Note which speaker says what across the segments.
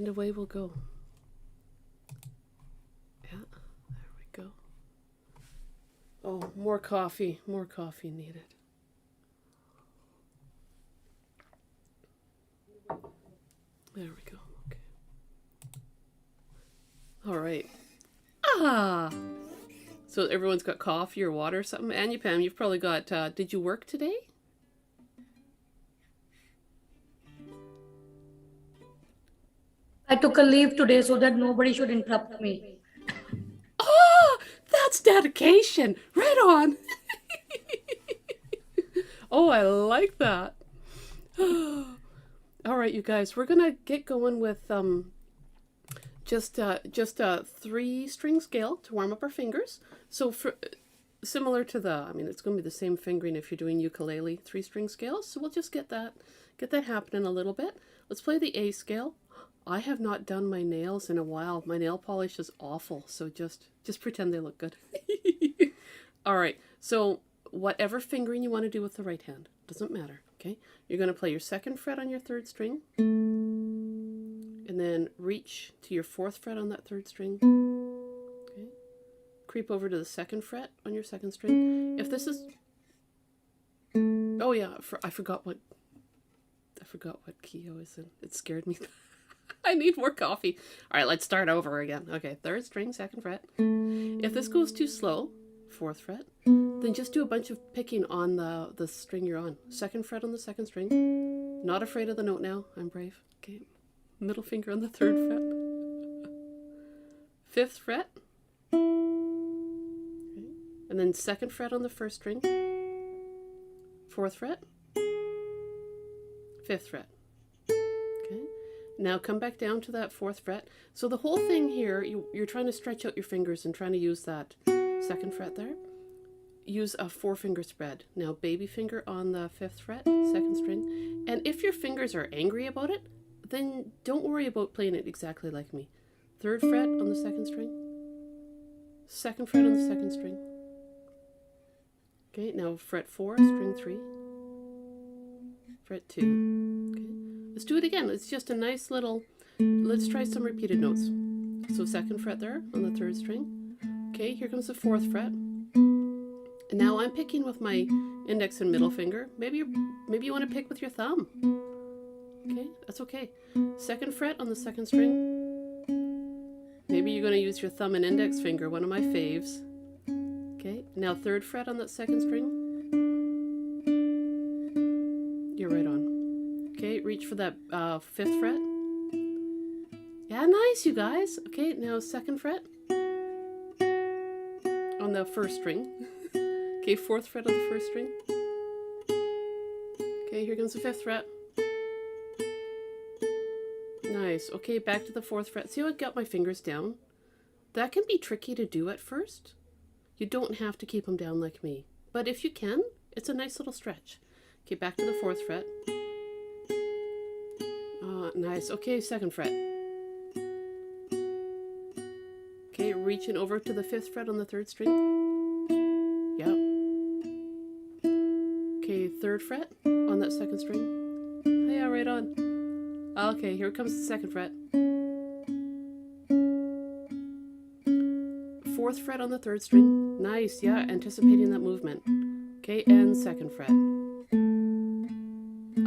Speaker 1: And away we'll go. Yeah, there we go. Oh, more coffee needed. There we go. Okay. All right. Ah! So everyone's got coffee or water or something. And you, Pam, you've probably got, did you work today?
Speaker 2: I took a leave today so that nobody should interrupt me.
Speaker 1: Oh, that's dedication. Right on. Oh, I like that. All right, you guys, we're gonna get going with just a 3-string scale to warm up our fingers. So for similar to the, I mean, it's gonna be the same fingering if you're doing ukulele 3-string scales. So we'll just get that happening a little bit. Let's play the A scale. I have not done my nails in a while. My nail polish is awful, so just pretend they look good. All right, so whatever fingering you want to do with the right hand, doesn't matter, okay? You're going to play your 2nd fret on your 3rd string, and then reach to your 4th fret on that 3rd string, okay? Creep over to the 2nd fret on your 2nd string. If this is, oh yeah, I forgot what key I was in. It scared me. I need more coffee. All right, let's start over again. Okay, 3rd string, 2nd fret. If this goes too slow, 4th fret, then just do a bunch of picking on the string you're on. 2nd fret on the 2nd string. Not afraid of the note now. I'm brave. Okay, middle finger on the 3rd fret. 5th fret. Okay. And then 2nd fret on the 1st string. 4th fret. 5th fret. Now come back down to that 4th fret. So the whole thing here, you're trying to stretch out your fingers and trying to use that 2nd fret there. Use a 4-finger spread. Now baby finger on the 5th fret, 2nd string. And if your fingers are angry about it, then don't worry about playing it exactly like me. 3rd fret on the 2nd string. 2nd fret on the 2nd string. Okay, now fret 4, string 3. Fret 2. Okay. Let's do it again. It's just a nice little, let's try some repeated notes. So 2nd fret there on the 3rd string. Okay, here comes the 4th fret. And now I'm picking with my index and middle finger. Maybe you want to pick with your thumb. Okay, that's okay. 2nd fret on the 2nd string. Maybe you're going to use your thumb and index finger, one of my faves. Okay, now 3rd fret on that 2nd string. You're right on. Okay, reach for that 5th fret. Yeah, nice, you guys. Okay, now 2nd fret on the 1st string. Okay, 4th fret on the 1st string. Okay, here comes the 5th fret. Nice. Okay, back to the 4th fret. See how I got my fingers down? That can be tricky to do at first. You don't have to keep them down like me. But if you can, it's a nice little stretch. Okay, back to the 4th fret. Nice. Okay, 2nd fret. Okay, reaching over to the 5th fret on the 3rd string. Yep. Okay, 3rd fret on that 2nd string. Oh, yeah, right on. Okay, here comes the 2nd fret. 4th fret on the 3rd string. Nice, yeah, anticipating that movement. Okay, and 2nd fret.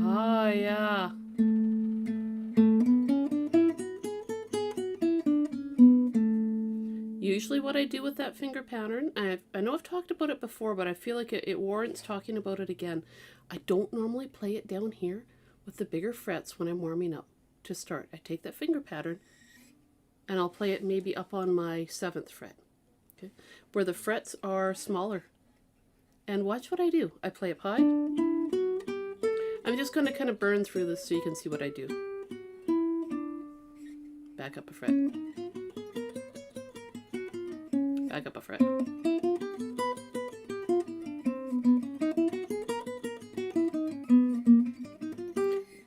Speaker 1: Ah, yeah. Usually what I do with that finger pattern, I know I've talked about it before, but I feel like it warrants talking about it again. I don't normally play it down here with the bigger frets when I'm warming up to start. I take that finger pattern and I'll play it maybe up on my 7th fret, okay, where the frets are smaller. And watch what I do. I play up high. I'm just going to kind of burn through this so you can see what I do. Back up a fret. Back up a fret.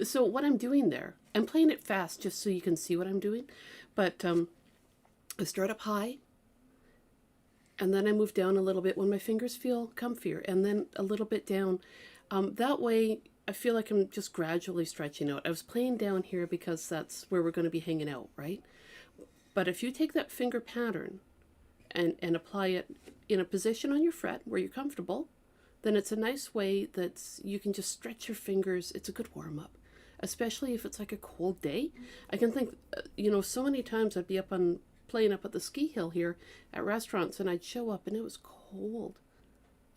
Speaker 1: So what I'm doing there, I'm playing it fast just so you can see what I'm doing, but I start up high, and then I move down a little bit when my fingers feel comfier, and then a little bit down. That way I feel like I'm just gradually stretching out. I was playing down here because that's where we're going to be hanging out, right? But if you take that finger pattern and apply it in a position on your fret where you're comfortable, then it's a nice way that you can just stretch your fingers. It's a good warm-up, especially if it's like a cold day. I can think, so many times I'd be playing up at the ski hill here at restaurants, and I'd show up and it was cold.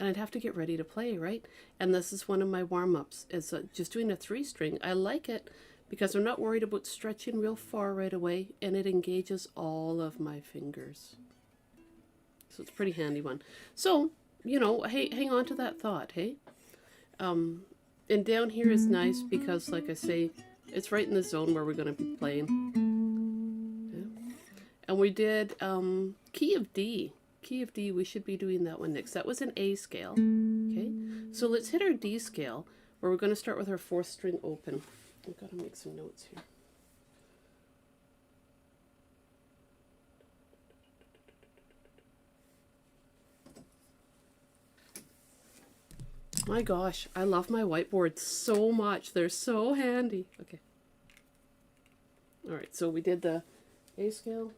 Speaker 1: And I'd have to get ready to play, right? And this is one of my warm-ups, is just doing a 3-string. I like it because I'm not worried about stretching real far right away, and it engages all of my fingers. So it's a pretty handy one. So, hey, hang on to that thought, hey? And down here is nice because, like I say, it's right in the zone where we're going to be playing. Yeah. And we did key of D. Key of D, we should be doing that one next. That was an A scale. Okay, so let's hit our D scale, where we're going to start with our 4th string open. I've got to make some notes here. My gosh, I love my whiteboards so much. They're so handy. Okay. All right, so we did the A scale.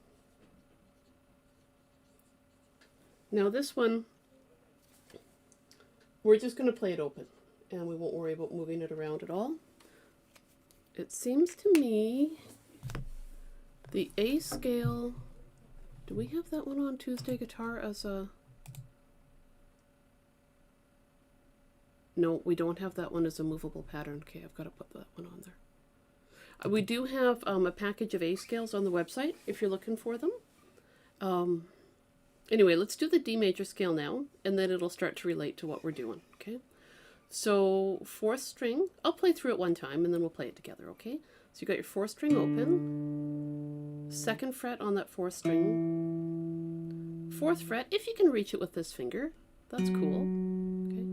Speaker 1: Now this one, we're just going to play it open, and we won't worry about moving it around at all. It seems to me the A scale, do we have that one on Tuesday Guitar as a... No, we don't have that one as a movable pattern. Okay, I've got to put that one on there. We do have a package of A scales on the website if you're looking for them. Anyway, let's do the D major scale now, and then it'll start to relate to what we're doing, okay? So 4th string, I'll play through it one time, and then we'll play it together, okay? So you got your 4th string open, 2nd fret on that 4th string, 4th fret, if you can reach it with this finger, that's cool, okay?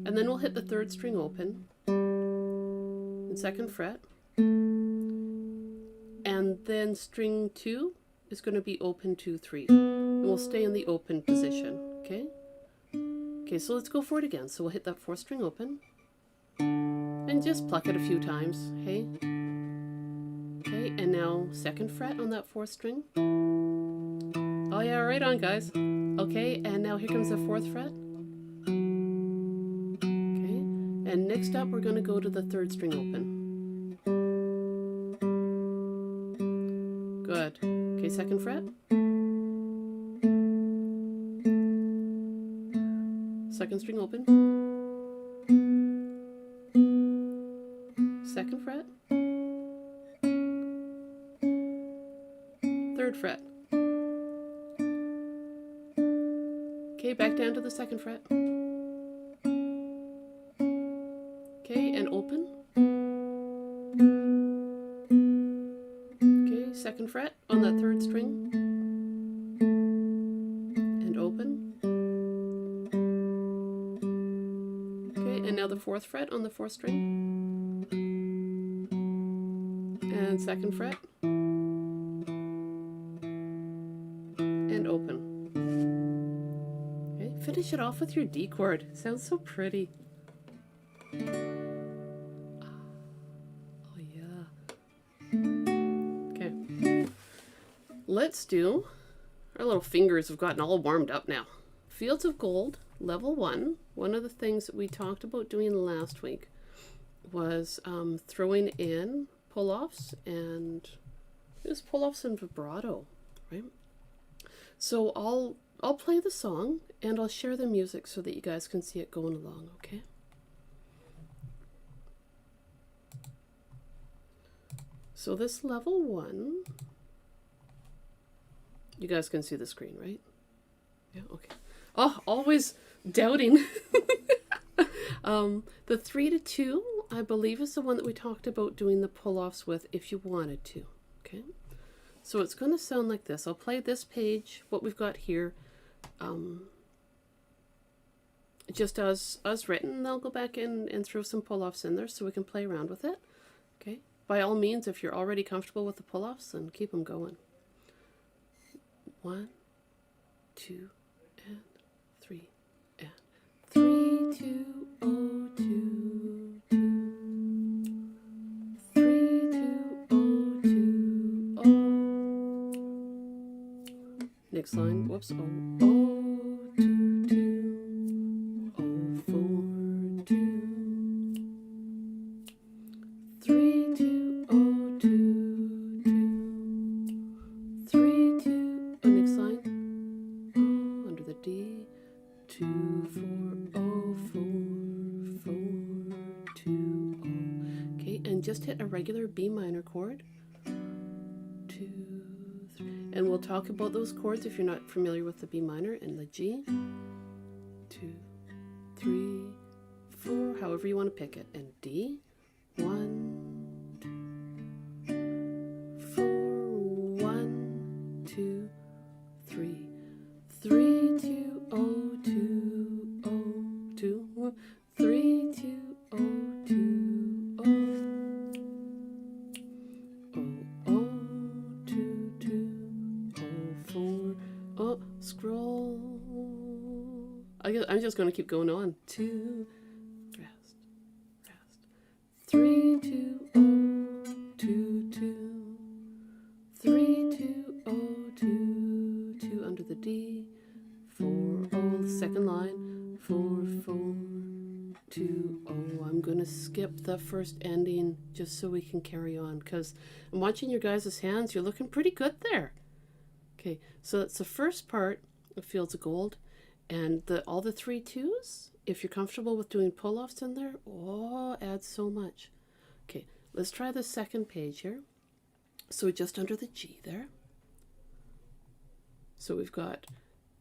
Speaker 1: And then we'll hit the 3rd string open, and 2nd fret, and then string 2 is going to be open 2, 3. And we'll stay in the open position, okay? Okay, so let's go for it again. So we'll hit that 4th string open, and just pluck it a few times, hey? Okay, and now 2nd fret on that 4th string. Oh yeah, right on, guys. Okay, and now here comes the 4th fret. Okay, and next up we're going to go to the 3rd string open. Good. Okay, 2nd fret. 2nd string open. 2nd fret. 3rd fret. Okay, back down to the 2nd fret. Okay, and open. Okay, 2nd fret on that 3rd string. And open. And now the 4th fret on the 4th string, and 2nd fret, and open. Okay, finish it off with your D chord. Sounds so pretty. Oh yeah. Okay, let's do, our little fingers have gotten all warmed up now. Fields of Gold, level 1. One of the things that we talked about doing last week was throwing in pull-offs, and it was pull-offs and vibrato, right? So I'll play the song and I'll share the music so that you guys can see it going along, okay? So this level 1, you guys can see the screen, right? Yeah, okay. Oh, always doubting. The 3 to 2, I believe, is the one that we talked about doing the pull-offs with if you wanted to, okay? So it's going to sound like this. I'll play this page, what we've got here, just as written, and I'll go back in and throw some pull-offs in there so we can play around with it, okay? By all means, if you're already comfortable with the pull-offs, then keep them going. 1, 2, and 3, and 3, 2, 0, 2, 2. Next line, whoops, O, 2, 2, O, 4, 2, 3, 2, O, 2, 2, 3, 2, next line, O, under the D, 2, 4, O, 4, 4, 2, O. Okay, and just hit a regular B minor chord. 2, 3, and we'll talk about those chords if you're not familiar with the B minor and the G. 2, 3, 4, however you want to pick it, and D. 1, 2, 4, 1, 2, 3, 3, 2, O, 2, O, 2, 3, 2, O, 2, O, O, O, 2, 2, O, 4, oh, scroll. I'm just going to keep going on. 2, rest, rest. 3, 2, O, 2, 2, 3, 2, O, 2, 2, under the D, 4, O, second line, 4, 4, 2, O. I'm going to skip the first ending just so we can carry on, because I'm watching your guys' hands. You're looking pretty good there. Okay, so that's the first part of Fields of Gold, and all the 3 2s, if you're comfortable with doing pull-offs in there, oh, adds so much. Okay, let's try the second page here. So just under the G there. So we've got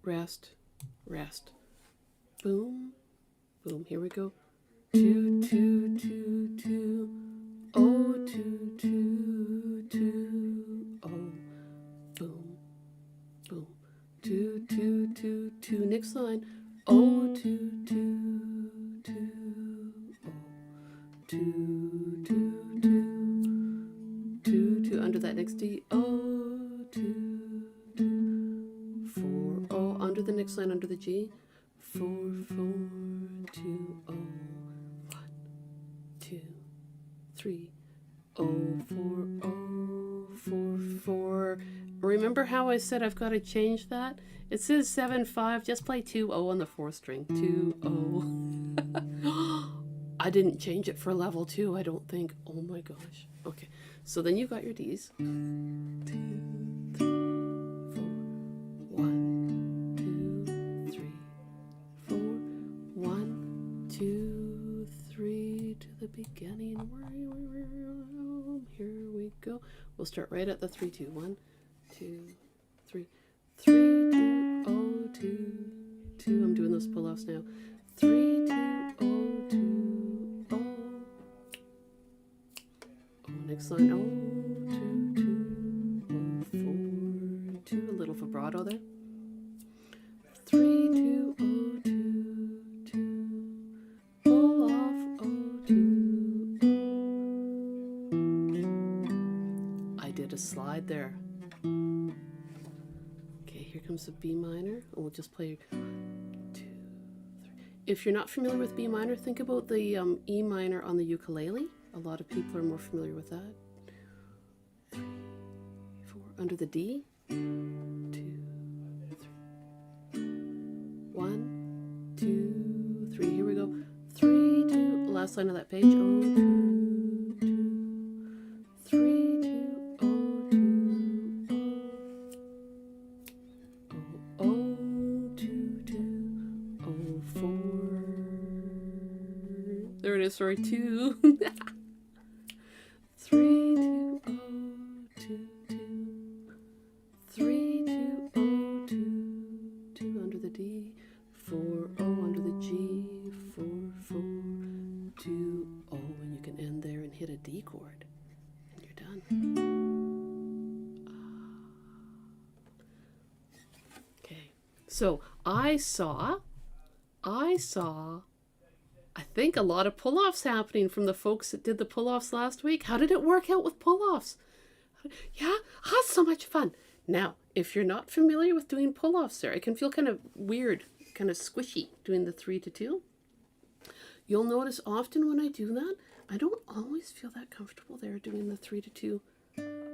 Speaker 1: rest, rest, boom, boom. Here we go. 2, 2, 2, 2, O, 2, 2, 2, O, boom, boom. 2, 2, 2, 2. Next line. O, 2, 2, 2, O, 2, 2, 2, 2, 2. Under that next D. O, 2, 2, 4. O, under the next line, under the G. 4, 4, 2, O. 1, 2, 3. O, 4, O, 4, 4. Remember how I said I've got to change that? It says 7, 5. Just play 2, O on the 4th string. 2, O. I didn't change it for level 2, I don't think. Oh my gosh. Okay, so then you got your Ds. 2, 3, 4. 1, 2, 3, 4. 1, 2, 3 to the beginning. Here we go. We'll start right at the 3, 2. 1, 2, 3. 3, 2, O, 2, 2. I'm doing those pull-offs now. 3, 2, O, 2, O. Oh, next line. O, 2, 2, O, 4, 2. A little vibrato there. 3, 2, O, 2, 2. Pull off, O, 2, O. I did a slide there. Here comes the B minor. We'll just play 2, 3. If you're not familiar with B minor, think about the E minor on the ukulele. A lot of people are more familiar with that. 3, 4. Under the D. 2, 3. 1, 2, 3. Here we go. 3, 2. Last line of that page. O, 2, 2. 3, 2. There it is, sorry, 2. 3, 2, O, 2, 2. 3, 2, O, 2, 2. Under the D. 4, O, under the G. 4, 4, 2, O. And you can end there and hit a D chord. And you're done. Okay. So I saw I think a lot of pull-offs happening from the folks that did the pull-offs last week. How did it work out with pull-offs? Yeah, that's so much fun. Now, if you're not familiar with doing pull-offs there, it can feel kind of weird, kind of squishy doing the 3 to 2. You'll notice often when I do that, I don't always feel that comfortable there doing the 3 to 2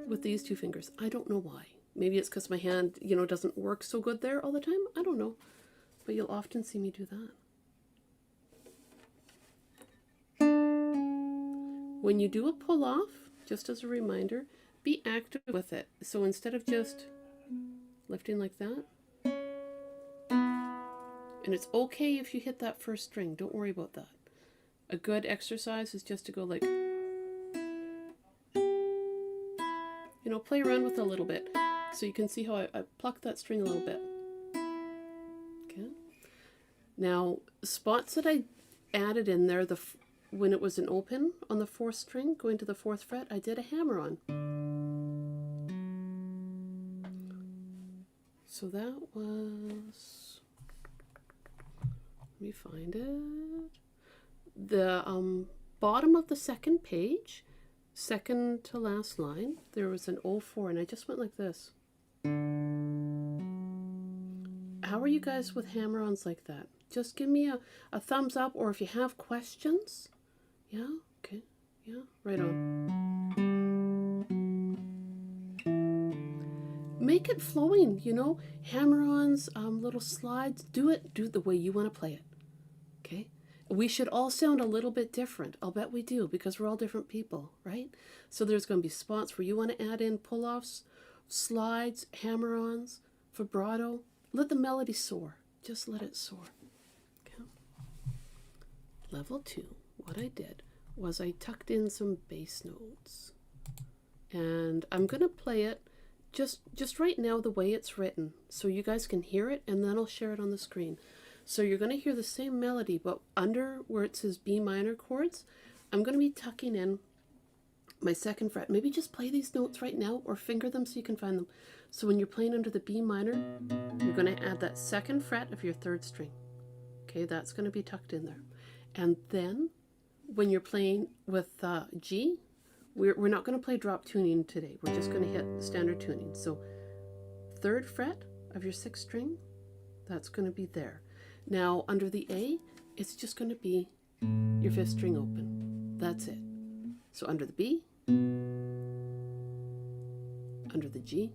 Speaker 1: with these 2 fingers. I don't know why. Maybe it's because my hand, you know, doesn't work so good there all the time. I don't know. But you'll often see me do that. When you do a pull off, just as a reminder, be active with it. So instead of just lifting like that, and it's okay if you hit that first string. Don't worry about that. A good exercise is just to go like, you know, play around with it a little bit. So you can see how I pluck that string a little bit. Okay. Now, spots that I added in there, when it was an open on the 4th string, going to the 4th fret, I did a hammer on. So that was, let me find it. The bottom of the 2nd page, 2nd to last line, there was an 04, and I just went like this. How are you guys with hammer-ons like that? Just give me a thumbs up, or if you have questions. Yeah? Okay. Yeah, right on. Make it flowing, you know? Hammer-ons, little slides. Do it the way you want to play it. Okay? We should all sound a little bit different. I'll bet we do, because we're all different people, right? So there's going to be spots where you want to add in pull-offs, slides, hammer-ons, vibrato. Let the melody soar. Just let it soar. Okay. Level 2, what I did was I tucked in some bass notes. And I'm going to play it just right now the way it's written, so you guys can hear it, and then I'll share it on the screen. So you're going to hear the same melody, but under where it says B minor chords, I'm going to be tucking in my 2nd fret. Maybe just play these notes right now or finger them so you can find them. So when you're playing under the B minor, you're going to add that 2nd fret of your 3rd string. Okay, that's going to be tucked in there. And then when you're playing with G, we're not going to play drop tuning today. We're just going to hit standard tuning. So 3rd fret of your 6th string, that's going to be there. Now, under the A, it's just going to be your 5th string open. That's it. So under the B, under the G,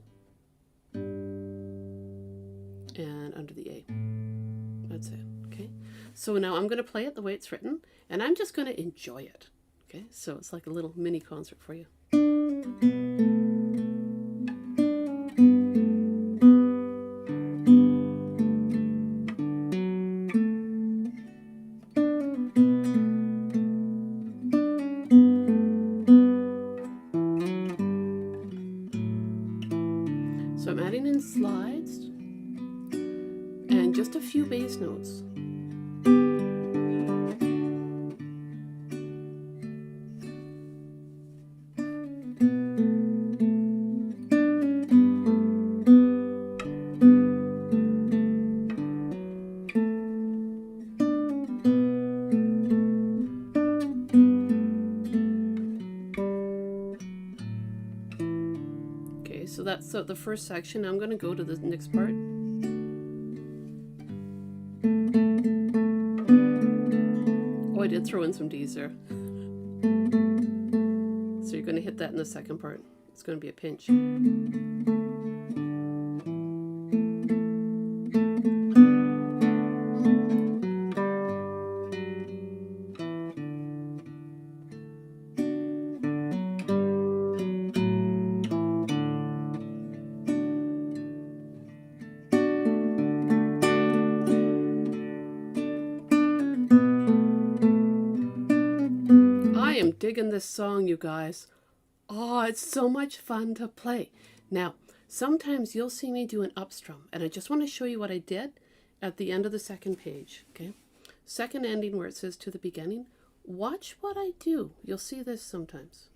Speaker 1: and under the A. That's it, okay? So now I'm going to play it the way it's written, and I'm just going to enjoy it, okay? So it's like a little mini concert for you. So I'm adding in slides and just a few bass notes. Okay, so that's the first section. I'm going to go to the next part. Oh, I did throw in some D's there. So you're going to hit that in the 2nd part. It's going to be a pinch. I am digging this song, you guys. Oh, it's so much fun to play. Now, sometimes you'll see me do an upstrum, and I just want to show you what I did at the end of the 2nd page, okay? 2nd ending where it says to the beginning. Watch what I do. You'll see this sometimes.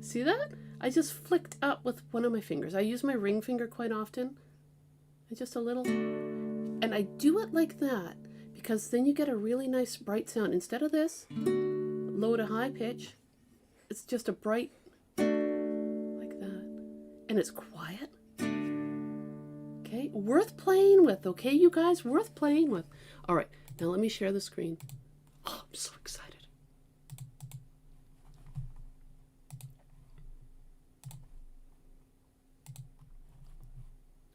Speaker 1: See that? I just flicked up with one of my fingers. I use my ring finger quite often. And just a little. And I do it like that because then you get a really nice bright sound. Instead of this, low to high pitch, it's just a bright, like that. And it's quiet. Okay, worth playing with, okay, you guys? Worth playing with. All right, now let me share the screen. Oh, I'm so excited.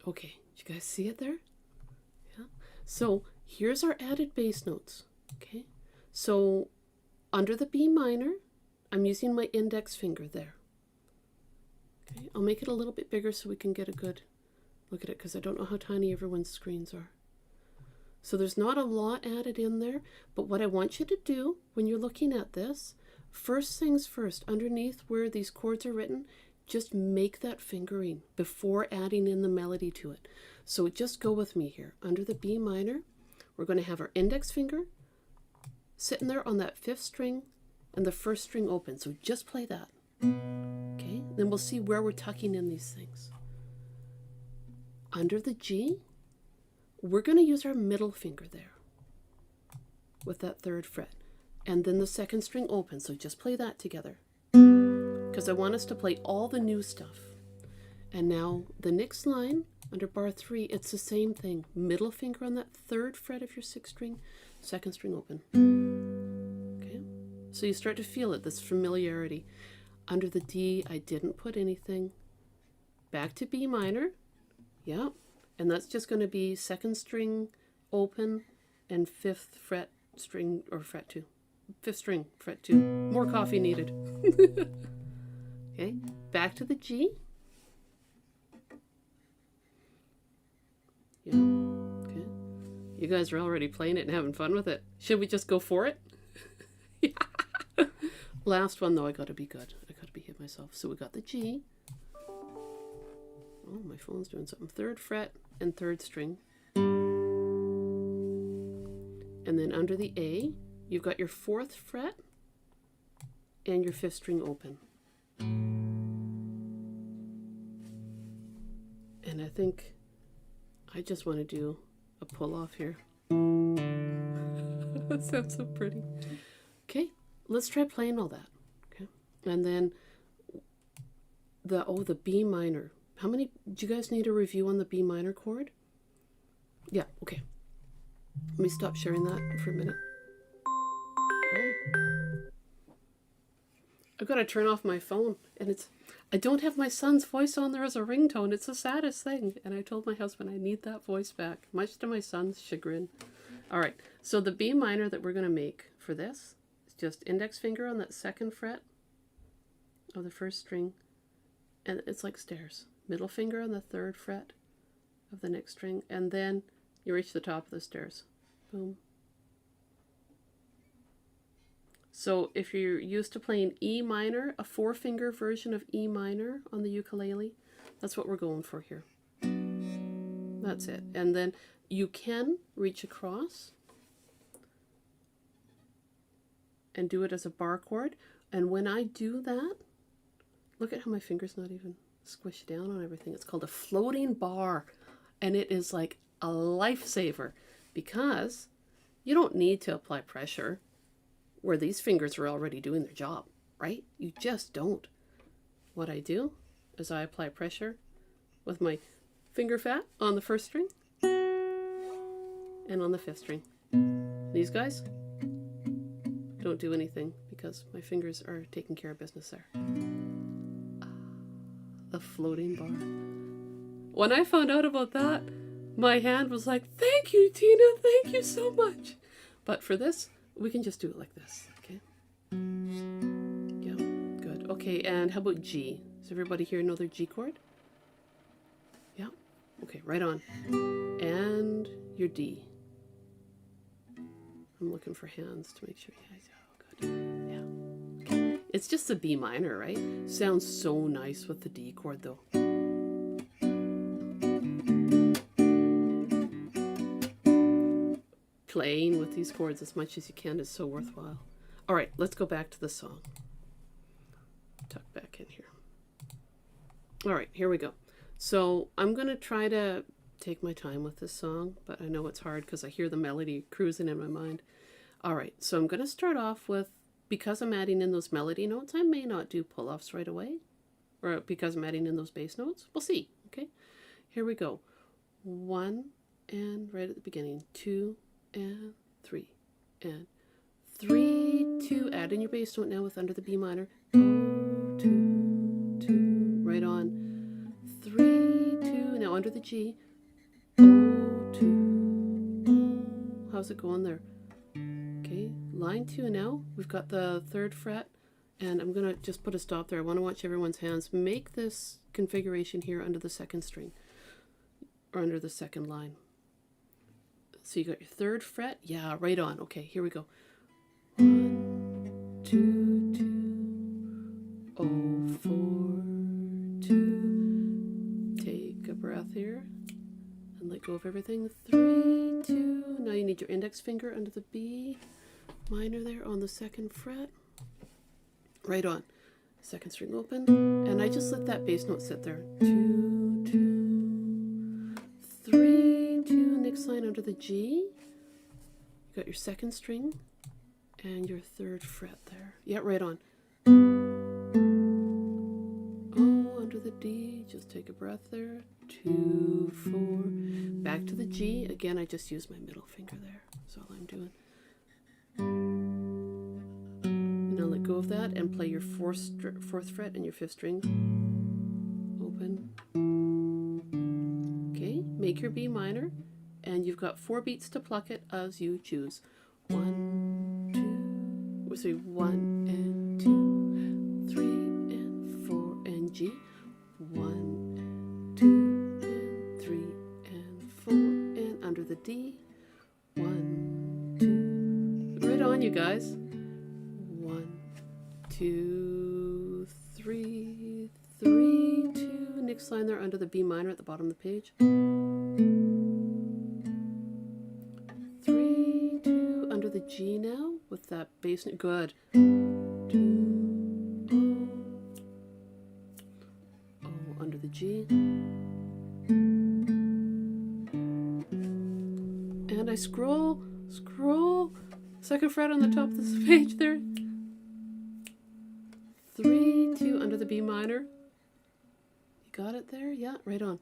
Speaker 1: Okay, did you guys see it there? Yeah. So here's our added bass notes. Okay. So under the B minor, I'm using my index finger there. Okay. I'll make it a little bit bigger so we can get a good look at it, because I don't know how tiny everyone's screens are. So there's not a lot added in there, but what I want you to do when you're looking at this, first things first, underneath where these chords are written, just make that fingering before adding in the melody to it. So just go with me here. Under the B minor, we're going to have our index finger sitting there on that 5th string and the 1st string open. So just play that. Okay, then we'll see where we're tucking in these things. Under the G, we're going to use our middle finger there with that 3rd fret. And then the 2nd string open. So just play that together, because I want us to play all the new stuff. And now the next line, under bar 3, it's the same thing. Middle finger on that 3rd fret of your 6th string, 2nd string open. Okay, so you start to feel it, this familiarity. Under the D, I didn't put anything. Back to B minor. Yeah, and that's just going to be 2nd string open and 5th fret string, or fret 2. 5th string, fret 2. More coffee needed. Okay, back to the G. Yeah, okay. You guys are already playing it and having fun with it. Should we just go for it? Yeah. Last one though, I gotta be good. I gotta behave myself. So we got the G. Oh, my phone's doing something. 3rd fret and 3rd string. And then under the A, you've got your 4th fret and your 5th string open. And I think I just want to do a pull off here. That sounds so pretty. Okay, let's try playing all that. Okay, and then the B minor. How many do you guys need a review on the B minor chord? Yeah, okay. Let me stop sharing that for a minute. Oh. I've got to turn off my phone, and I don't have my son's voice on there as a ringtone. It's the saddest thing. And I told my husband I need that voice back, much to my son's chagrin. All right, so the B minor that we're going to make for this is just index finger on that 2nd fret of the 1st string, and it's like stairs. Middle finger on the 3rd fret of the next string, and then you reach the top of the stairs. Boom. So if you're used to playing E minor, a 4-finger version of E minor on the ukulele, that's what we're going for here. That's it. And then you can reach across and do it as a bar chord. And when I do that, look at how my finger's not even squished down on everything. It's called a floating bar. And it is like a lifesaver, because you don't need to apply pressure where these fingers are already doing their job, right? You just don't. What I do is I apply pressure with my finger fat on the 1st string and on the 5th string. These guys don't do anything because my fingers are taking care of business there. The floating bar. When I found out about that, my hand was like, thank you, Tina, thank you so much. But for this, we can just do it like this, okay? Yeah, good. Okay, and how about G? Does everybody here know their G chord? Yeah? Okay, right on. And your D. I'm looking for hands to make sure you guys, oh, good. Yeah. Okay. It's just the B minor, right? Sounds so nice with the D chord, though. Playing with these chords as much as you can is so worthwhile. All right, let's go back to the song. Tuck back in here. All right, here we go. So I'm going to try to take my time with this song, but I know it's hard because I hear the melody cruising in my mind. All right, so I'm going to start off with, because I'm adding in those melody notes, I may not do pull-offs right away, or because I'm adding in those bass notes. We'll see, okay? Here we go. 1, and right at the beginning, 2, and 3, and 3, 2. Add in your bass note now with under the B minor. 2, 2, right on. 3, 2. Now Now under the G, O, 2, O. How's it going there? Okay, line 2 now. We've got the 3rd fret, and I'm going to just put a stop there. I want to watch everyone's hands. Make this configuration here under the 2nd string, or under the 2nd line. So you got your 3rd fret. Yeah, right on. Okay, here we go. 1, 2, 2, O, 4, 2. Take a breath here and let go of everything. 3, 2. Now you need your index finger under the B minor there on the 2nd fret. Right on. 2nd string open, and I just let that bass note sit there. 2, 2, 3, 2. Next line under the G. You got your 2nd string and your 3rd fret there. Yeah, right on. Oh, under the D. Just take a breath there. 2, 4. Back to the G. Again, I just use my middle finger there. That's all I'm doing. Now let go of that and play your 4th fret and your 5th string. Open. Okay, make your B minor, and you've got 4 beats to pluck it as you choose. 1, 1 and 2, 3 and 4 and G. 1 and 2 and 3 and 4 and under the D. 1, 2. Right on, you guys. 1, 2, 3, 3, 2. Next line there under the B minor at the bottom of the page. 3, 2 under the G now with that bass note. Good. 2, O, O under the G. And I scroll, 2nd fret on the top of this page there. 3, 2 under the B minor. You got it there? Yeah, right on.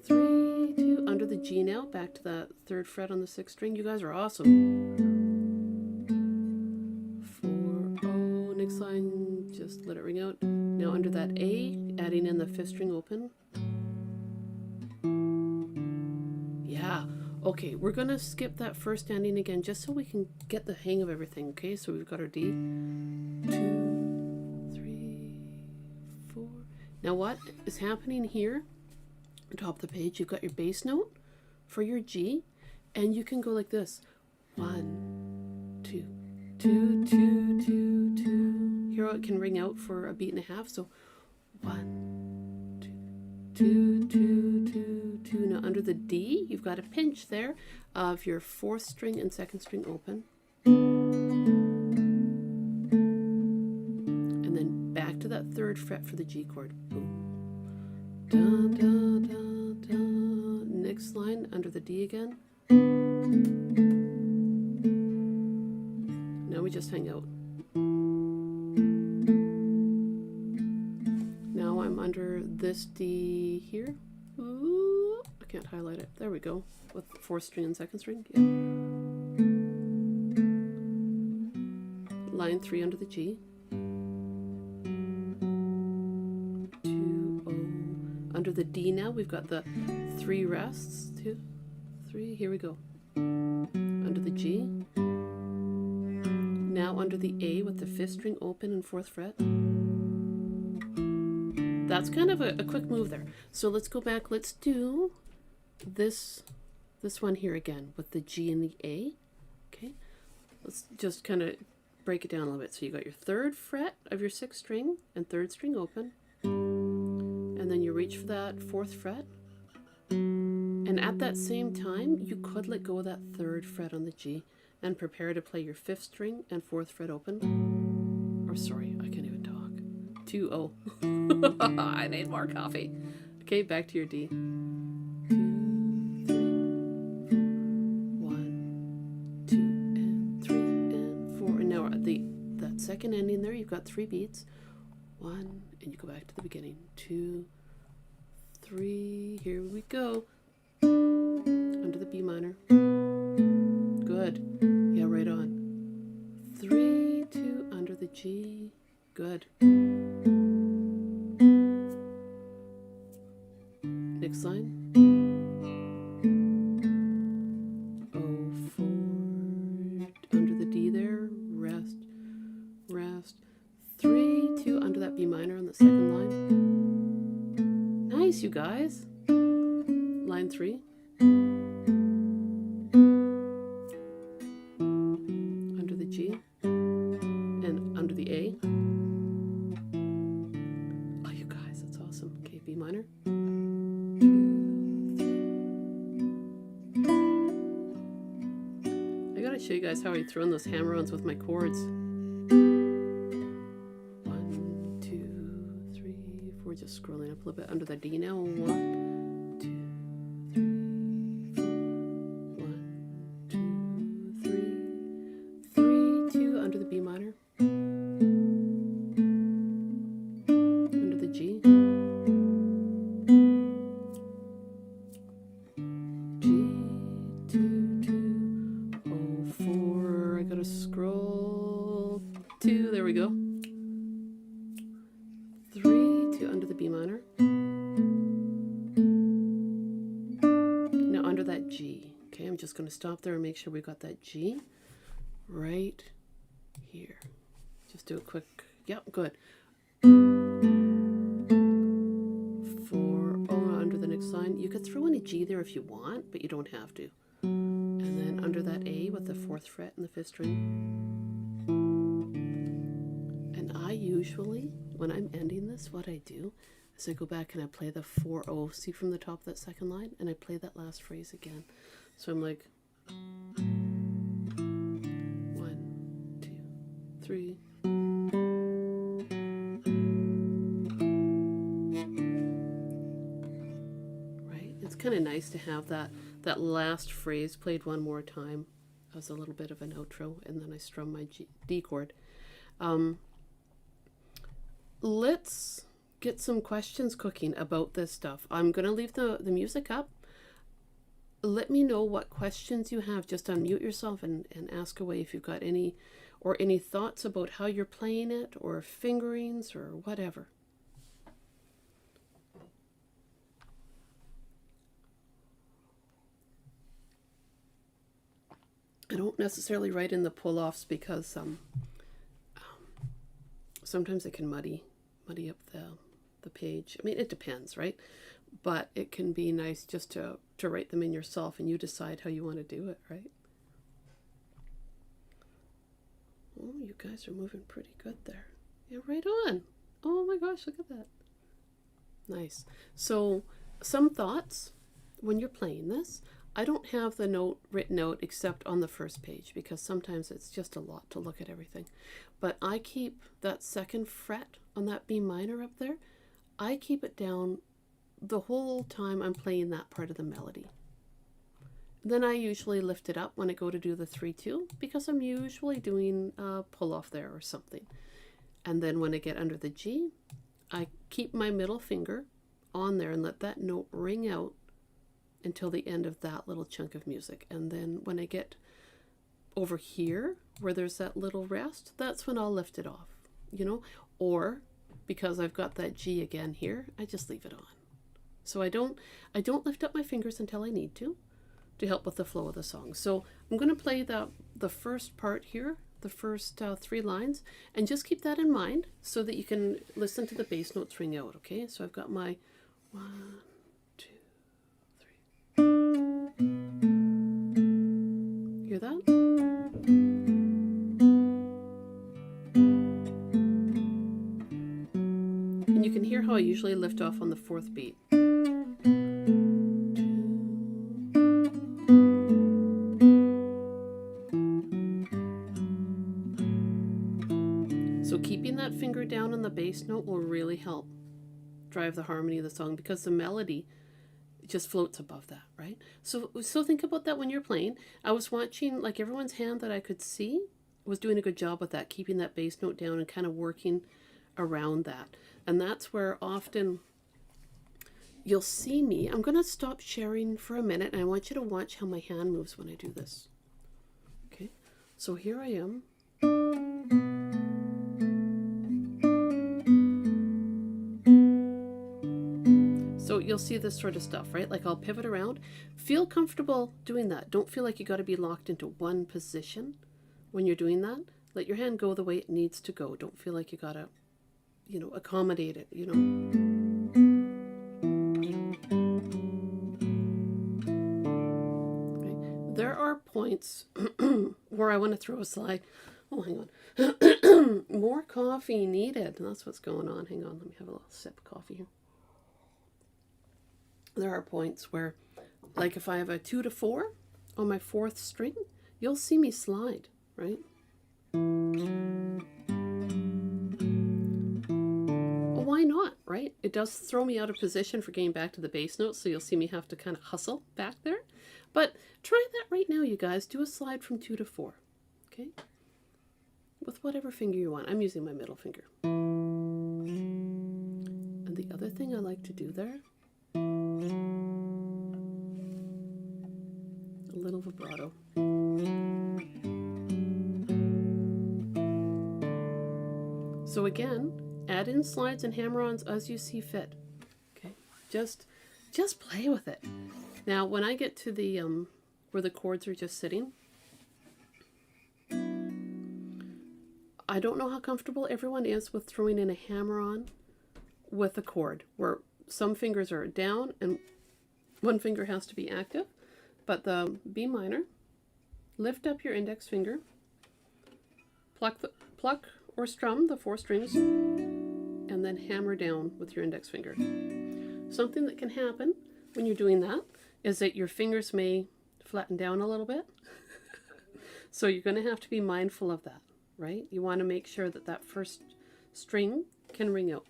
Speaker 1: 3, 2 under the G now. Back to that 3rd fret on the 6th string. You guys are awesome. 4, O. Next line, just let it ring out. Now under that A, adding in the 5th string open. Yeah. Okay, we're going to skip that first ending again just so we can get the hang of everything, okay? So we've got our D. 2, 3, 4. Now what is happening here, on top of the page, you've got your bass note for your G, and you can go like this. 1, 2, 2, 2, 2, 2. Here it can ring out for a beat and a half, so 1, 2, 2, 2, 2. Now under the D, you've got a pinch there of your 4th string and 2nd string open. And then back to that 3rd fret for the G chord. Boom. Da, da, da, da. Next line under the D again. Now we just hang out. Now I'm under this D here. Ooh, I can't highlight it. There we go. With the 4th string and 2nd string. Yeah. Line 3 under the G. 2, O. Under the D now, we've got the 3 rests. 2, 3. Here we go. Under the G. Now under the A with the 5th string open and 4th fret. That's kind of a quick move there. So let's go back. Let's do this one here again with the G and the A. Okay. Let's just kind of break it down a little bit. So you got your 3rd fret of your 6th string and 3rd string open. And then you reach for that 4th fret. And at that same time, you could let go of that 3rd fret on the G and prepare to play your 5th string and 4th fret open. Or sorry, I can't even talk. 2, O. I need more coffee. Okay, back to your D. 2, 3, 1, 2, and 3, and 4. And now at that second ending there, you've got 3 beats. 1, and you go back to the beginning. 2, 3. Here we go. Under the B minor. Good. Yeah, right on. 3, 2 under the G. Good. next line. Oh, 4, under the D there, rest, rest. 3, 2, under that B minor on the second line. Nice, you guys. Line 3. Under the G and under the A. Oh, you guys, that's awesome. Okay, B minor. 2, 3. I gotta show you guys how I throw in those hammer-ons with my chords. 1, 2, 3, 4. Just scrolling up a little bit under the D now. 1, 2, 3, 4. 1, 2, 3, 3, 2 under the B minor. Under the G. G, 2, 2. Oh, 4. I gotta scroll. 2. There we go. 3, 2 under the B minor. Now under that G. Okay, I'm just going to stop there and make sure we got that G right here. Just do a quick, yep, good. 4, oh, under the next line. You could throw in a G there if you want, but you don't have to. And then under that A with the 4th fret and the 5th string. And I usually, when I'm ending this, what I do is I go back and I play the 4-0, see from the top of that second line, and I play that last phrase again. So I'm like 1, 2, 3. Right? It's kind of nice to have that last phrase played one more time as a little bit of an outro, and then I strum my D chord. Let's get some questions cooking about this stuff. I'm going to leave the music up. Let me know what questions you have. Just unmute yourself and ask away if you've got any thoughts about how you're playing it, or fingerings, or whatever. I don't necessarily write in the pull-offs because sometimes it can muddy up the page. I mean, it depends, right? But it can be nice just to write them in yourself, and you decide how you want to do it, right? Oh, you guys are moving pretty good there. Yeah, right on. Oh my gosh, look at that. Nice. So some thoughts when you're playing this. I don't have the note written out except on the first page, because sometimes it's just a lot to look at everything. But I keep that 2nd fret on that B minor up there, I keep it down the whole time I'm playing that part of the melody. Then I usually lift it up when I go to do the 3-2, because I'm usually doing a pull-off there or something. And then when I get under the G, I keep my middle finger on there and let that note ring out until the end of that little chunk of music. And then when I get over here where there's that little rest, that's when I'll lift it off, you know, or because I've got that G again here, I just leave it on. So I don't lift up my fingers until I need to help with the flow of the song. So I'm going to play the first part here, the first 3 lines, and just keep that in mind so that you can listen to the bass notes ring out. Okay, so I've got my 1, 2, 3. Hear that? And you can hear how I usually lift off on the 4th beat. So keeping that finger down on the bass note will really help drive the harmony of the song, because the melody just floats above that, right? So think about that when you're playing. I was watching, like, everyone's hand that I could see was doing a good job with that, keeping that bass note down and kind of working around that. And that's where often you'll see me. I'm going to stop sharing for a minute, and I want you to watch how my hand moves when I do this. Okay, so here I am. So you'll see this sort of stuff, right? Like I'll pivot around. Feel comfortable doing that. Don't feel like you got to be locked into one position when you're doing that. Let your hand go the way it needs to go. Don't feel like you got to, accommodate it, Okay. There are points where I want to throw a slide. Oh, hang on. More coffee needed. That's what's going on. Hang on. Let me have a little sip of coffee here. There are points where, like if I have a 2 to 4 on my 4th string, you'll see me slide, right? Well, why not, right? It does throw me out of position for getting back to the bass notes, so you'll see me have to kind of hustle back there. But try that right now, you guys. Do a slide from 2 to 4, okay? With whatever finger you want. I'm using my middle finger. And the other thing I like to do there, a little vibrato. So again, add in slides and hammer-ons as you see fit. Okay, just play with it. Now, when I get to the where the chords are just sitting, I don't know how comfortable everyone is with throwing in a hammer-on with a chord, where some fingers are down and one finger has to be active. But the B minor, lift up your index finger, pluck or strum the 4 strings, and then hammer down with your index finger. Something that can happen when you're doing that is that your fingers may flatten down a little bit. So you're going to have to be mindful of that, right? You want to make sure that that first string can ring out.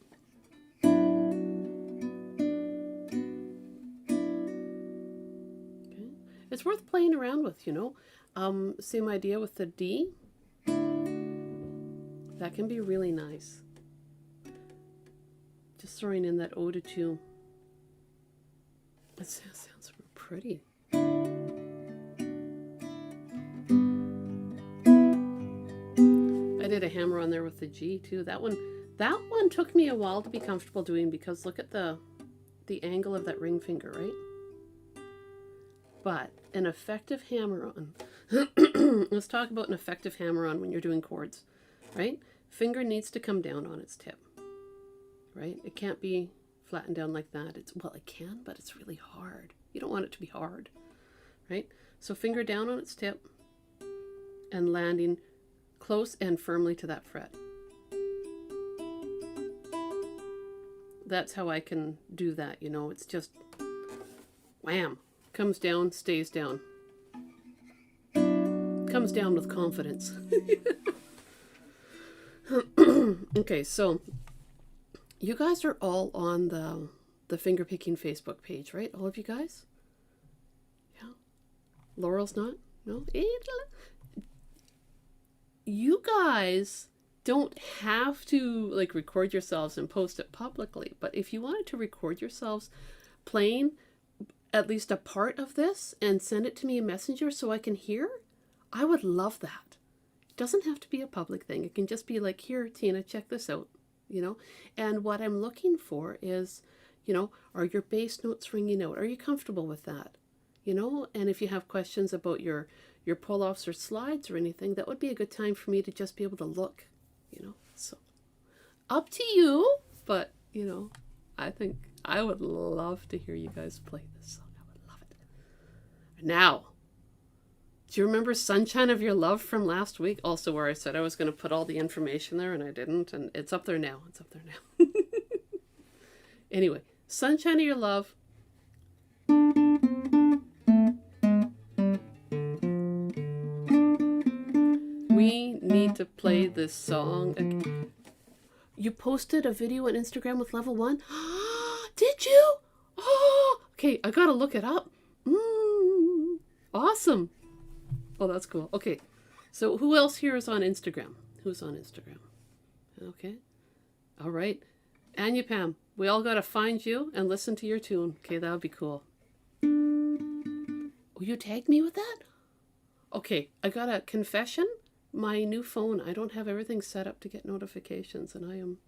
Speaker 1: Okay. It's worth playing around with, Same idea with the D. That can be really nice. Just throwing in that O to 2. It sounds pretty. I did a hammer on there with the G too. That one took me a while to be comfortable doing, because look at the angle of that ring finger, right? But an effective hammer-on. Let's talk about an effective hammer-on when you're doing chords, right? Finger needs to come down on its tip, right? It can't be flattened down like that. It can, but it's really hard. You don't want it to be hard, right? So finger down on its tip and landing close and firmly to that fret. That's how I can do that, It's just wham, comes down, stays down. Comes down with confidence. Okay, so you guys are all on the finger picking Facebook page, right? All of you guys? Yeah. Laurel's not? No? You guys don't have to record yourselves and post it publicly, but if you wanted to record yourselves playing at least a part of this and send it to me in Messenger so I can hear, I would love that. It doesn't have to be a public thing. It can just be like, here, Tina, check this out, And what I'm looking for is, are your bass notes ringing out? Are you comfortable with that? And if you have questions about your pull-offs or slides or anything, that would be a good time for me to just be able to look, So up to you, but, I think I would love to hear you guys play this song. I would love it. Now, do you remember Sunshine of Your Love from last week? Also where I said I was going to put all the information there and I didn't, and it's up there now. It's up there now. Anyway, Sunshine of Your Love. We need to play this song again. You posted a video on Instagram with level 1? Did you? Oh, okay, I gotta look it up. Awesome. Oh, that's cool. Okay, so who else here is on Instagram? Who's on Instagram? Okay, all right. Anya Pam, we all gotta find you and listen to your tune. Okay, that would be cool. Oh, you tagged me with that? Okay, I got a confession. My new phone, I don't have everything set up to get notifications, and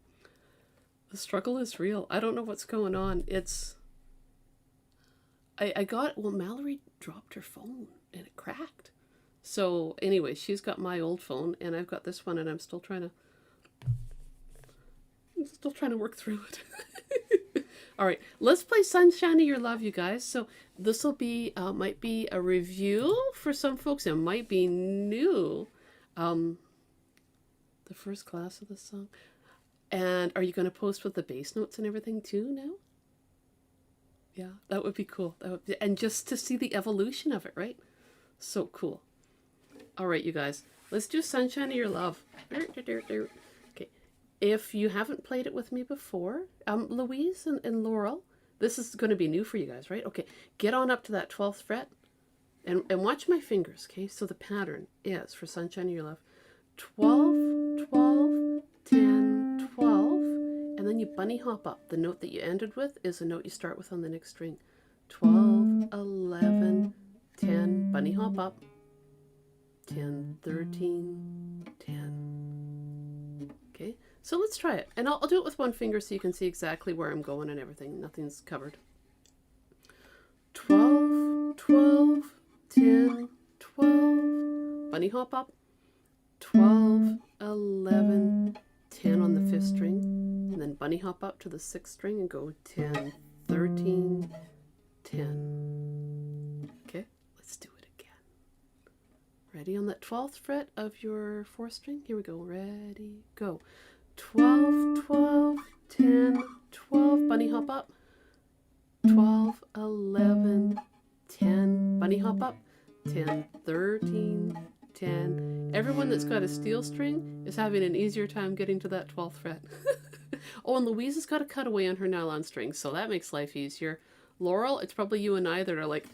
Speaker 1: the struggle is real. I don't know what's going on. It's I got, well, Mallory dropped her phone and it cracked. So anyway, she's got my old phone and I've got this one and I'm still trying to work through it. All right, let's play Sunshine of Your Love, you guys. So this will be, might be a review for some folks. It might be new. The first class of the song. And are you going to post with the bass notes and everything too now? Yeah, that would be cool. That would be, and just to see the evolution of it, right? So cool. All right, you guys, let's do Sunshine of Your Love. Okay, if you haven't played it with me before, Louise and Laurel, this is going to be new for you guys, right? Okay, get on up to that 12th fret and watch my fingers, okay? So the pattern is, for Sunshine of Your Love, 12, 12, 10, 12, and then you bunny hop up. The note that you ended with is the note you start with on the next string. 12, 11, 10, bunny hop up. 10, 13, 10. Okay, so let's try it. And I'll do it with one finger so you can see exactly where I'm going and everything. Nothing's covered. 12, 12, 10, 12. Bunny hop up. 12, 11, 10 on the 5th string. And then bunny hop up to the 6th string and go 10, 13, 10. Okay, let's do it. Ready on that 12th fret of your 4th string? Here we go. Ready, go. 12, 12, 10, 12, bunny hop up. 12, 11, 10, bunny hop up. 10, 13, 10. Everyone that's got a steel string is having an easier time getting to that 12th fret. Oh, and Louise has got a cutaway on her nylon string, so that makes life easier. Laurel, it's probably you and I that are like,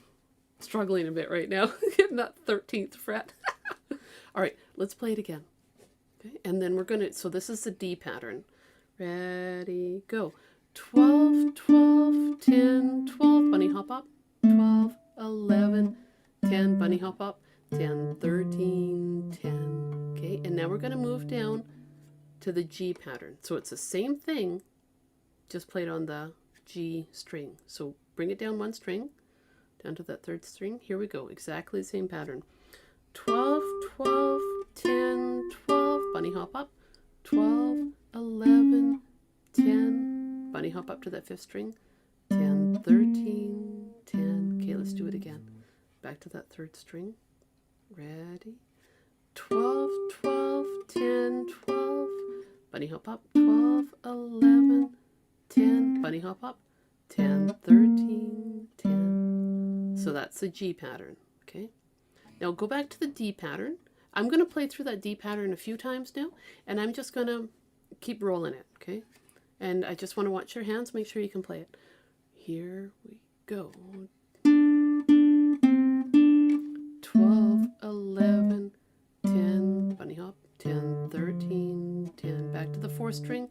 Speaker 1: struggling a bit right now, getting that 13th fret. All right, let's play it again. Okay, and then we're gonna, so this is the D pattern. Ready, go. 12, 12, 10, 12, bunny hop up. 12, 11, 10, bunny hop up. 10, 13, 10. Okay, and now we're gonna move down to the G pattern. So it's the same thing, just played on the G string. So bring it down one string, down to that 3rd string. Here we go. Exactly the same pattern. 12, 12, 10, 12. Bunny hop up. 12, 11, 10. Bunny hop up to that 5th string. 10, 13, 10. Okay, let's do it again. Back to that 3rd string. Ready? 12, 12, 10, 12. Bunny hop up. 12, 11, 10. Bunny hop up. 10, 13, 10. So that's the G pattern, okay? Now go back to the D pattern. I'm going to play through that D pattern a few times now, and I'm just going to keep rolling it, okay? And I just want to watch your hands, make sure you can play it. Here we go. 12, 11, 10, bunny hop, 10, 13, 10. Back to the 4th string.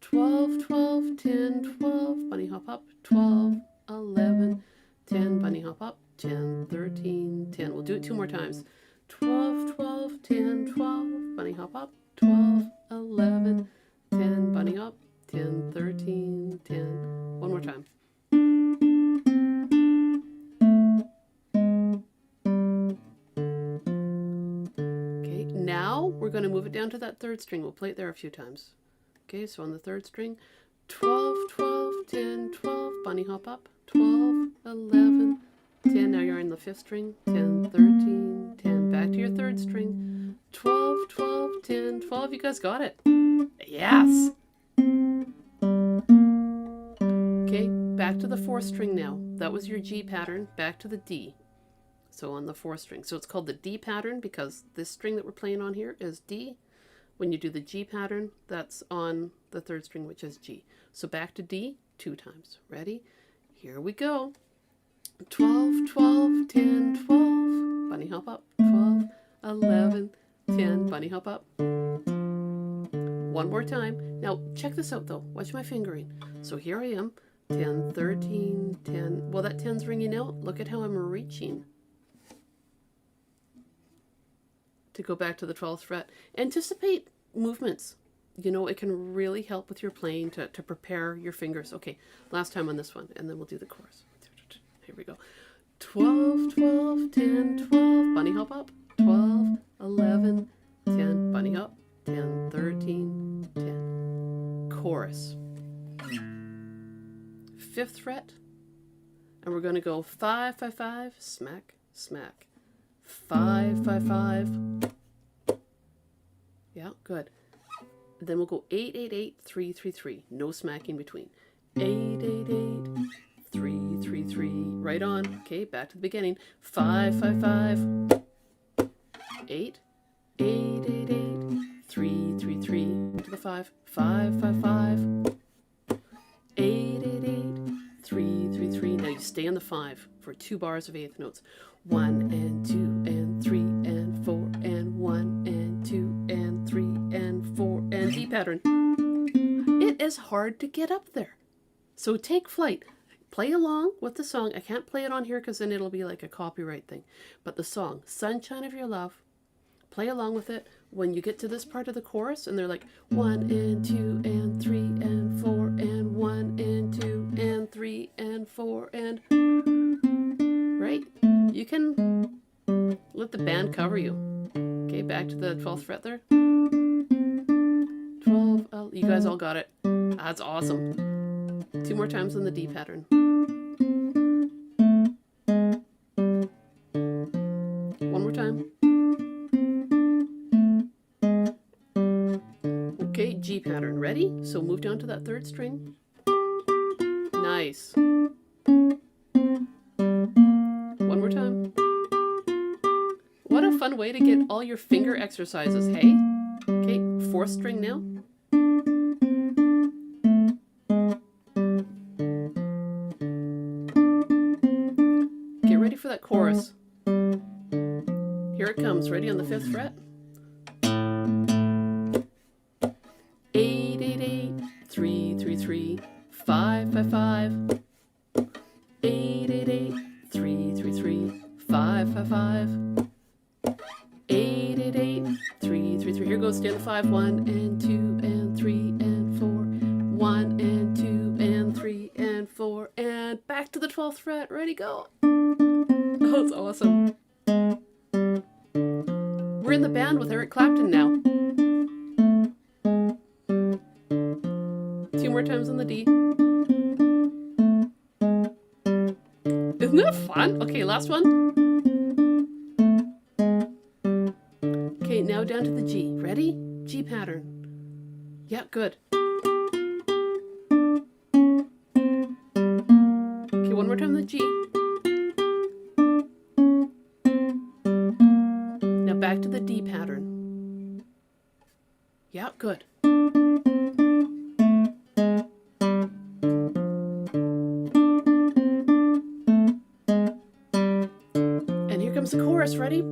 Speaker 1: 12, 12, 10, 12, bunny hop up. 12, 11, 10, bunny hop up. 10, 13, 10. We'll do it 2 more times. 12, 12, 10, 12, bunny hop up. 12, 11, 10, bunny hop. 10, 13, 10. One more time. Okay, now we're going to move it down to that 3rd string. We'll play it there a few times. Okay, so on the 3rd string, 12, 12, 10, 12, bunny hop up. 12, 11, 10. Now you're in the 5th string. 10, 13, 10. Back to your 3rd string. 12, 12, 10, 12. You guys got it. Yes. Okay, back to the 4th string now. That was your G pattern. Back to the D. So on the 4th string. So it's called the D pattern because this string that we're playing on here is D. When you do the G pattern, that's on the 3rd string, which is G. So back to D 2 times. Ready? Here we go. 12, 12, 10, 12. Bunny hop up. 12, 11, 10. Bunny hop up. One more time. Now, check this out, though. Watch my fingering. So here I am. 10, 13, 10. Well, that 10's ringing out. Look at how I'm reaching to go back to the 12th fret. Anticipate movements. You know, it can really help with your playing to prepare your fingers. Okay, last time on this one, and then we'll do the chorus. Here we go. 12, 12, 10, 12, bunny hop up. 12, 11, 10, bunny hop. 10, 13, 10. Chorus. 5th fret. And we're going to go 5, 5, 5, smack, smack. 5, 5, 5. Yeah, good. Then we'll go 8, 8, 8, 3, 3, 3. No smacking between. 8, 8, 8, 3, 3, 3. Right on. Okay, back to the beginning. 5, 5, 5. 8, 8, 8, 8, 3, 3, 3. To the 5. 5, 5, 5. 8, 8, 8, 3, 3, 3. Now you stay on the 5 for 2 bars of 8th notes. 1 and 2 and 3 and 4 and 1 and 2 and 3 and 4 and D pattern. It is hard to get up there. So take flight. Play along with the song. I can't play it on here because then it'll be like a copyright thing. But the song, Sunshine of Your Love, play along with it. When you get to this part of the chorus and they're like 1 and 2 and 3 and 4 and 1 and 2 and 3 and 4 and... Right? You can let the band cover you. Okay, back to the 12th fret there. 12, you guys all got it. That's awesome. 2 more times on the D pattern. One more time. Okay, G pattern. Ready? So move down to that 3rd string. Nice. One more time. What a fun way to get all your finger exercises, hey? Okay, 4th string now. Get ready for that chorus. Here it comes. Ready on the 5th fret? 8, 8, 8, 3, 3, 3, 5, 5, 5. 8, 8, 8, 3, 3, 3, 5, 5, 5. 8, 8, 8, 3, 3, 3. Here goes, stay on the 5. 1 and 2 and 3 and 4. 1 and 2 and 3 and 4. And back to the 12th fret. Ready, go. Oh, it's awesome. We're in the band with Eric Clapton now. 2 more times on the D. Isn't that fun? Okay, last one. Okay, now down to the G. Ready? G pattern. Yeah, good. Okay, one more time the G. Now back to the D pattern. Yeah, good. And here comes the chorus. Ready?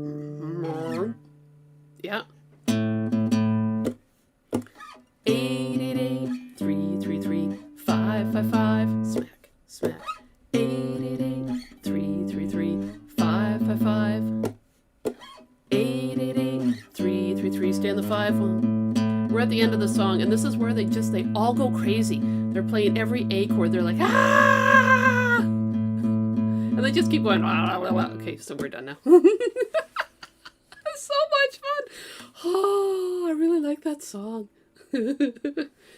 Speaker 1: Yeah. 8, 8, 8, 3, 3, 3, 5, 5, 5. Smack, smack. 8, 8, 8, 3, 3, 3, 5, 5, 5. 8, 8, 8, 3, 3, 3. Stay on the 5 one. We're at the end of the song, and this is where they all go crazy. They're playing every A chord. They're like, ah! And they just keep going, ah, ah, ah. Okay, so we're done now. So much fun. Oh, I really like that song.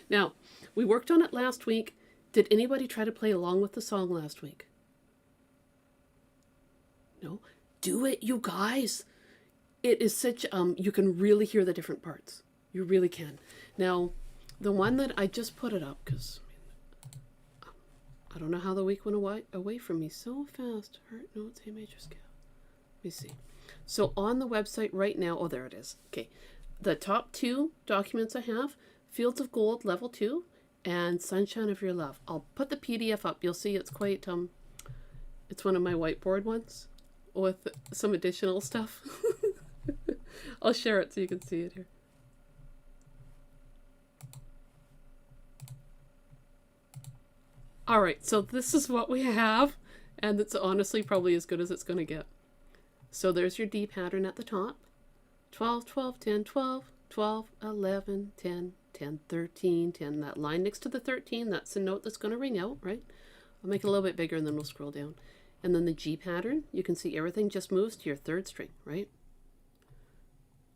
Speaker 1: Now, we worked on it last week. Did anybody try to play along with the song last week? No? Do it, you guys. It is such, you can really hear the different parts. You really can. Now, the one that I just put it up, because I don't know how the week went away from me so fast. Heart notes, A major scale. Let me see. So on the website right now, oh, there it is. Okay. The top 2 documents I have, Fields of Gold, Level 2, and Sunshine of Your Love. I'll put the PDF up. You'll see it's quite, it's one of my whiteboard ones with some additional stuff. I'll share it so you can see it here. All right, so this is what we have, and it's honestly probably as good as it's going to get. So there's your D pattern at the top. 12, 12, 10, 12, 12, 11, 10, 10, 13, 10. That line next to the 13, that's the note that's going to ring out, right? I'll make it a little bit bigger and then we'll scroll down. And then the G pattern, you can see everything just moves to your third string, right?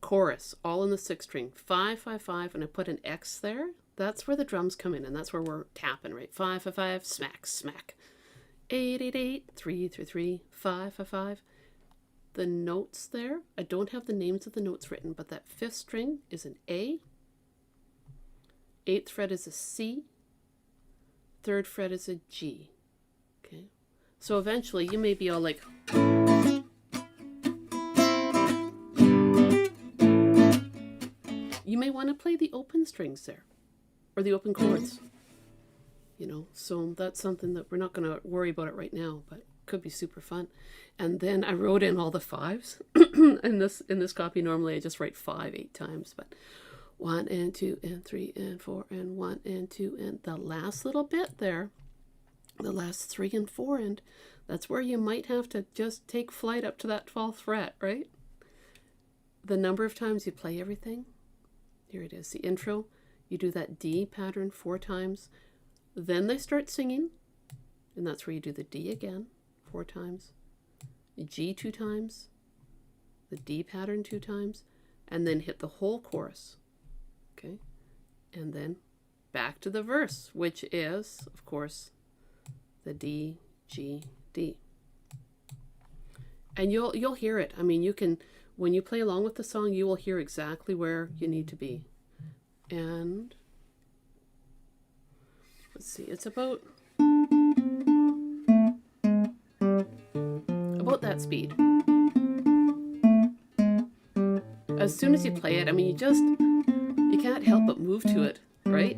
Speaker 1: Chorus, all in the sixth string. 5, 5, 5, and I put an X there. That's where the drums come in, and that's where we're tapping, right? 5, 5, 5, smack, smack. 8, 8, 8, 3, 3, 3, 5, 5, 5. The notes there, I don't have the names of the notes written, but that fifth string is an A. Eighth fret is a C. Third fret is a G. Okay. So eventually you may be all like, you may want to play the open strings there, or the open chords. You know, so that's something that we're not going to worry about it right now, but could be super fun. And then I wrote in all the fives. in this copy normally I just write 5 8 times, but 1 and 2 and 3 and 4 and 1 and 2, and the last little bit there, the last 3 and 4, and that's where you might have to just take flight up to that 12th fret, right? The number of times you play everything, here it is, the intro, you do that D pattern 4 times, then they start singing, and that's where you do the D again 4 times, the G 2 times, the D pattern 2 times, and then hit the whole chorus. Okay, and then back to the verse, which is, of course, the D, G, D. And you'll hear it. I mean, you can, when you play along with the song, you will hear exactly where you need to be. And let's see, it's about that speed. As soon as you play it, I mean, you can't help but move to it, right?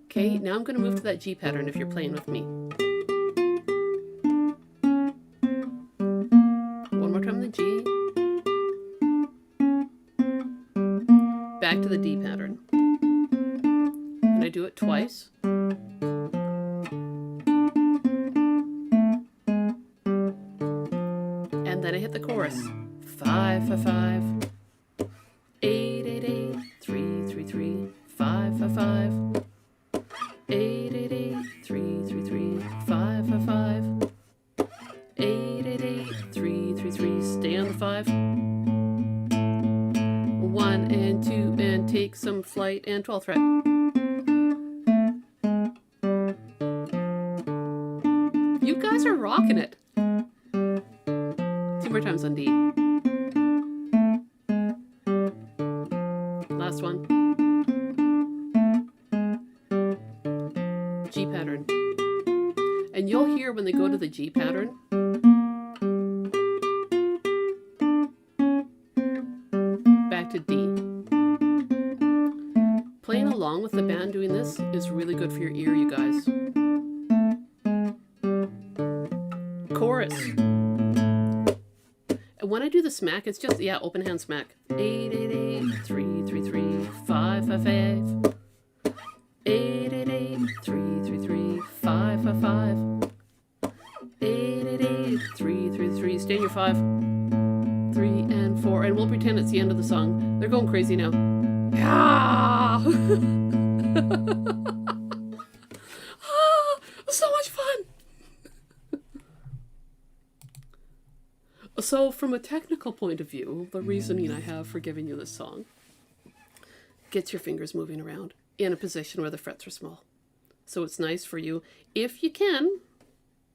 Speaker 1: Okay, now I'm going to move to that G pattern if you're playing with me. One more time the G. Back to the D pattern. And I do it twice. And then I hit the chorus. 5, 5, 5. 8, 8, 8, 3, 3, 3, 5, 5, 5. 8, 8, 8, 3, 3, 3, 5, 5, 5. 8, 8, 8, 3, 3, 3, stay on the 5. 1 and 2 and take some flight, and 12th fret. You guys are rocking it. 2 more times on D. Last one. G pattern. And you'll hear when they go to the G pattern, back to D. Playing along with the band doing this is really good for your ear, you guys. Chorus. And when I do the smack, it's just, yeah, open hand smack. 8, 8, 8, 3, 3, 3, 5, 5, 5. 8, 8, 8, 3, 3, 3, 5, 5, 5. 8, 8, 8, 3, 3, 3, stay in your 5. 3 and 4, and we'll pretend it's the end of the song. They're going crazy now. Ah! So much fun! So from a technical point of view, the reasoning I have for giving you this song gets your fingers moving around in a position where the frets are small. So it's nice for you, if you can,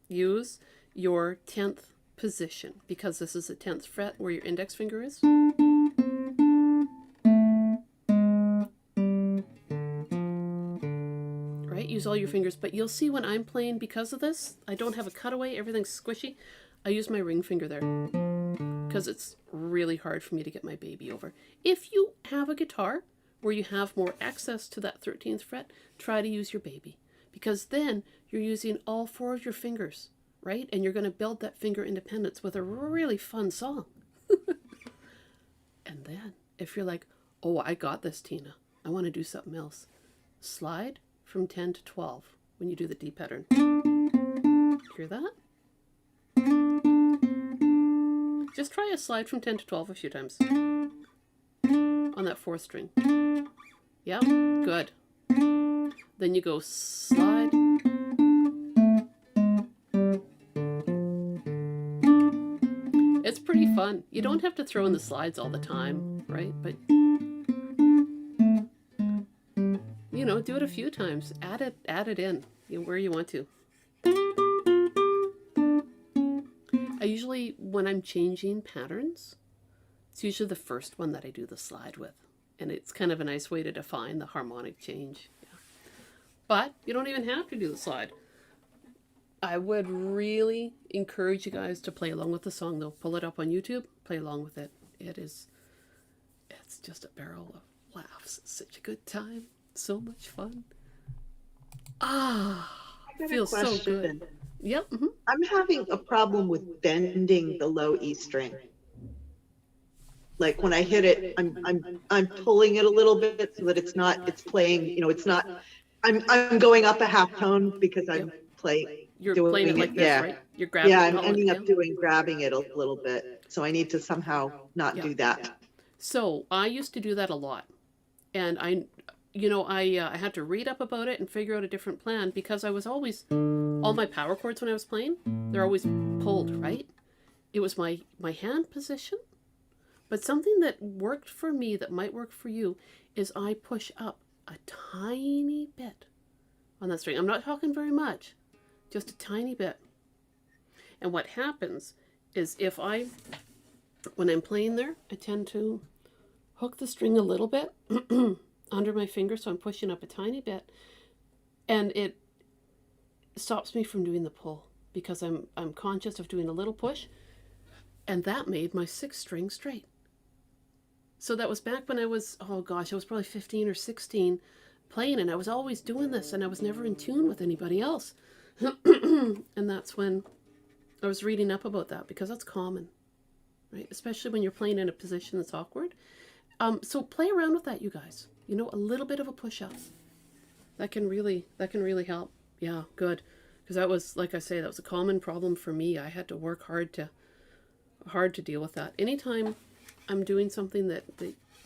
Speaker 1: use your 10th position, because this is the 10th fret where your index finger is. Right? Use all your fingers, but you'll see when I'm playing, because of this, I don't have a cutaway, everything's squishy. I use my ring finger there because it's really hard for me to get my baby over. If you have a guitar where you have more access to that 13th fret, try to use your baby, because then you're using all 4 of your fingers, right? And you're going to build that finger independence with a really fun song. And then if you're like, oh, I got this, Tina, I want to do something else, slide from 10 to 12 when you do the D pattern. Hear that? Just try a slide from 10 to 12 a few times on that 4th string. Yeah, good. Then you go slide, fun. You don't have to throw in the slides all the time, right? But you know, do it a few times. Add it in, you know, where you want to. I usually, when I'm changing patterns, it's usually the first one that I do the slide with. And it's kind of a nice way to define the harmonic change. Yeah. But you don't even have to do the slide. I would really encourage you guys to play along with the song, though. Pull it up on YouTube, play along with it. It's just a barrel of laughs. It's such a good time. So much fun. Feels so good. Yep. Mm-hmm.
Speaker 3: I'm having a problem with bending the low E string. Like when I hit it, I'm pulling it a little bit so that it's playing, you know, it's not, I'm going up a half tone because I'm playing.
Speaker 1: You're playing it like this, right? You're grabbing
Speaker 3: it.
Speaker 1: I'm
Speaker 3: ending up grabbing it a little bit. So I need to somehow not do that.
Speaker 1: So I used to do that a lot. And I had to read up about it and figure out a different plan because I was always, all my power chords when I was playing, they're always pulled, right? It was my hand position. But something that worked for me that might work for you is I push up a tiny bit on that string. I'm not talking very much, just a tiny bit. And what happens is when I'm playing there, I tend to hook the string a little bit under my finger, so I'm pushing up a tiny bit, and it stops me from doing the pull because I'm conscious of doing a little push, and that made my 6th string straight. So that was back when I was, I was probably 15 or 16 playing, and I was always doing this, and I was never in tune with anybody else. And that's when I was reading up about that, because that's common, right? Especially when you're playing in a position that's awkward. So play around with that, you guys. You know, a little bit of a push-up. That can really help. Yeah, good. Because that was, like I say, that was a common problem for me. I had to work hard to deal with that. Anytime I'm doing something that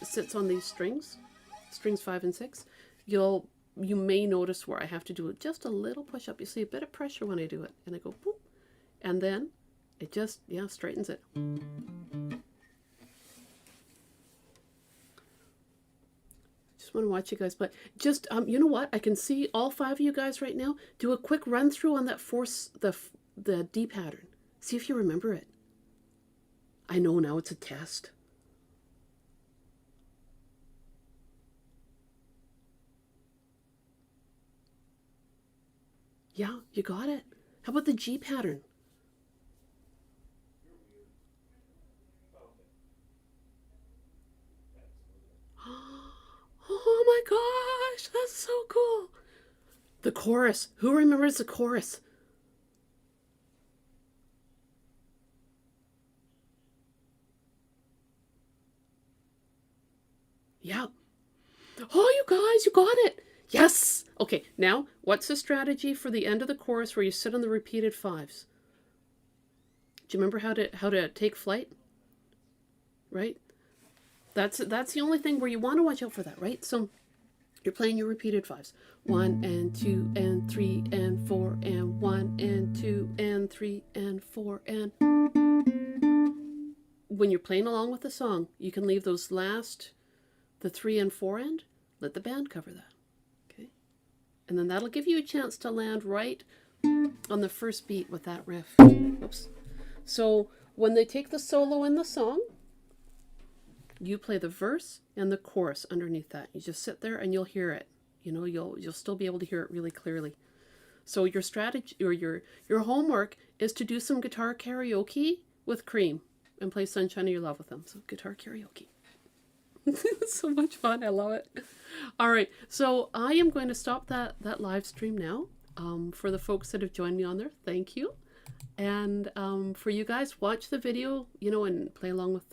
Speaker 1: sits on these strings 5 and 6, you may notice where I have to do just a little push-up. You see a bit of pressure when I do it. And I go, boop. And then it just, straightens it. Just want to watch you guys play. Just, you know what? I can see all 5 of you guys right now. Do a quick run through on that the D pattern. See if you remember it. I know now it's a test. Yeah, you got it. How about the G pattern? Oh my gosh, that's so cool. The chorus. Who remembers the chorus? Yeah. Oh, you guys, you got it. Yes. Okay, now, what's the strategy for the end of the chorus where you sit on the repeated 5s? Do you remember how to take flight? Right? That's the only thing where you want to watch out for that, right? So you're playing your repeated 5s. 1 and 2 and 3 and 4 and 1 and 2 and 3 and 4 and... When you're playing along with the song, you can leave those last, the 3 and 4 end, let the band cover that. Okay? And then that'll give you a chance to land right on the first beat with that riff. Oops. So when they take the solo in the song, you play the verse and the chorus underneath that. You just sit there and you'll hear it. You know, you'll still be able to hear it really clearly. So your strategy or your homework is to do some guitar karaoke with Cream and play Sunshine of Your Love with them. So guitar karaoke. It's so much fun. I love it. All right. So I am going to stop that live stream now. For the folks that have joined me on there, thank you. And for you guys, watch the video, you know, and play along with